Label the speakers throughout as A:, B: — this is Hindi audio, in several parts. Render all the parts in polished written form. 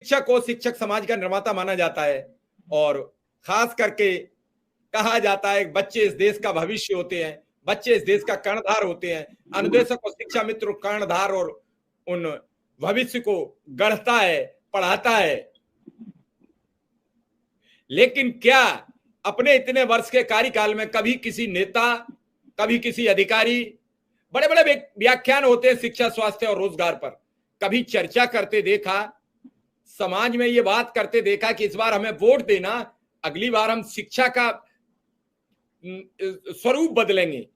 A: शिक्षक को शिक्षक समाज का निर्माता माना जाता है और खास करके कहा जाता है बच्चे इस देश का भविष्य होते हैं, बच्चे इस देश का कर्णधार होते हैं। अनुदेशक और शिक्षा मित्र कर्णधार और उन भविष्य को गढ़ता है, पढ़ाता है। लेकिन क्या अपने इतने वर्ष के कार्यकाल में कभी किसी नेता, कभी किसी अधिकारी, बड़े बड़े व्याख्यान होते हैं शिक्षा, स्वास्थ्य और रोजगार पर, कभी चर्चा करते देखा, समाज में ये बात करते देखा कि इस बार हमें वोट देना, अगली बार हम शिक्षा का स्वरूप बदलेंगे,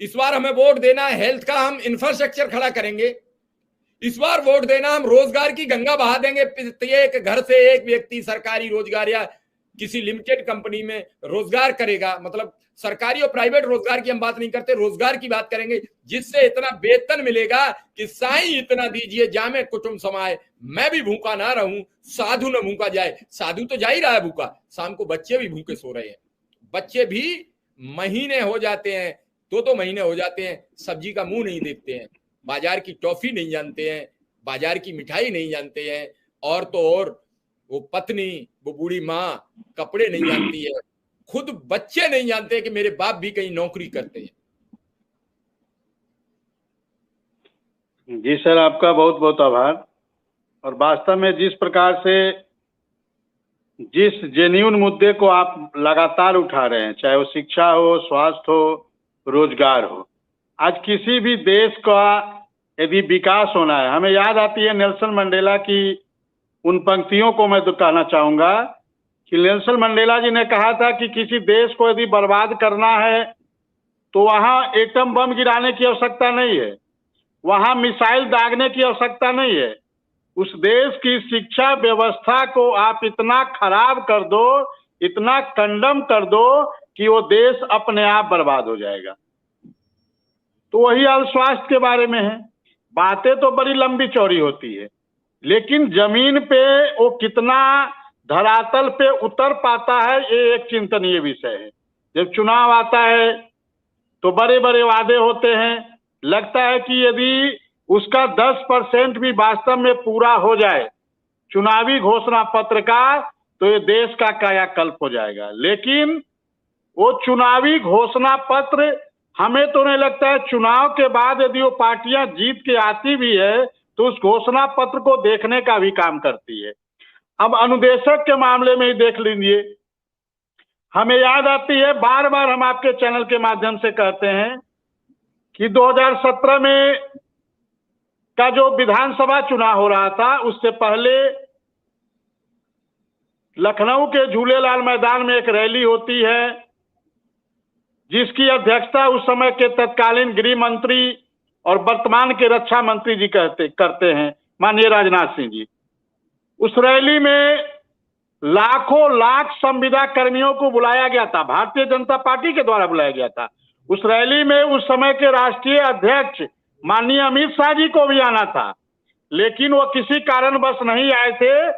A: इस बार हमें वोट देना, हेल्थ का हम इंफ्रास्ट्रक्चर खड़ा करेंगे, इस बार वोट देना हम रोजगार की गंगा बहा देंगे, एक घर से एक व्यक्ति सरकारी रोजगार या किसी लिमिटेड कंपनी में रोजगार करेगा। मतलब सरकारी और प्राइवेट रोजगार की हम बात नहीं करते, रोजगार की बात करेंगे, जिससे इतना वेतन मिलेगा कि साईं इतना दीजिए जामे कुटुंब समाए, मैं भी भूखा ना रहूं, साधु न भूखा जाए। साधु तो जा ही रहा है भूखा, शाम को बच्चे भी भूखे सो रहे हैं, बच्चे भी महीने हो जाते हैं, 2-2 महीने हो जाते हैं, सब्जी का मुंह नहीं देखते हैं, बाजार की टॉफी नहीं जानते हैं, बाजार की मिठाई नहीं जानते हैं, और तो और वो पत्नी, वो बूढ़ी माँ कपड़े नहीं जानती है, खुद बच्चे नहीं जानते कि मेरे बाप भी कहीं नौकरी करते हैं।
B: जी सर, आपका बहुत बहुत आभार। और वास्तव में जिस प्रकार से जिस जेन्युइन मुद्दे को आप लगातार उठा रहे हैं, चाहे वो शिक्षा हो, स्वास्थ्य हो, रोजगार हो, आज किसी भी देश का यदि विकास होना है, हमें याद आती है नेल्सन मंडेला की उन पंक्तियों को मैं तो कहना चाहूंगा कि नेल्सन मंडेला जी ने कहा था कि किसी देश को यदि बर्बाद करना है तो वहां एटम बम गिराने की आवश्यकता नहीं है, वहां मिसाइल दागने की आवश्यकता नहीं है, उस देश की शिक्षा व्यवस्था को आप इतना खराब कर दो, इतना कंडम कर दो कि वो देश अपने आप बर्बाद हो जाएगा। तो वही हाल स्वास्थ्य के बारे में है। बातें तो बड़ी लंबी चौड़ी होती है, लेकिन जमीन पे वो कितना धरातल पे उतर पाता है, ये एक चिंतनीय विषय है। जब चुनाव आता है तो बड़े बड़े वादे होते हैं, लगता है कि यदि उसका 10% भी वास्तव में पूरा हो जाए चुनावी घोषणा पत्र का, तो ये देश का कायाकल्प हो जाएगा। लेकिन वो चुनावी घोषणा पत्र, हमें तो नहीं लगता है चुनाव के बाद यदि वो पार्टियां जीत के आती भी है तो उस घोषणा पत्र को देखने का भी काम करती है। अब अनुदेशक के मामले में ही देख लीजिए, हमें याद आती है, बार बार हम आपके चैनल के माध्यम से कहते हैं कि 2017 में का जो विधानसभा चुनाव हो रहा था, उससे पहले लखनऊ के झूलेलाल मैदान में एक रैली होती है, जिसकी अध्यक्षता उस समय के तत्कालीन गृह मंत्री और वर्तमान के रक्षा मंत्री जी करते हैं, माननीय राजनाथ सिंह जी। उस रैली में लाखों लाख संविदा कर्मियों को बुलाया गया था, भारतीय जनता पार्टी के द्वारा बुलाया गया था। उस रैली में उस समय के राष्ट्रीय अध्यक्ष माननीय अमित शाह जी को भी आना था, लेकिन वो किसी कारणवश नहीं आए थे,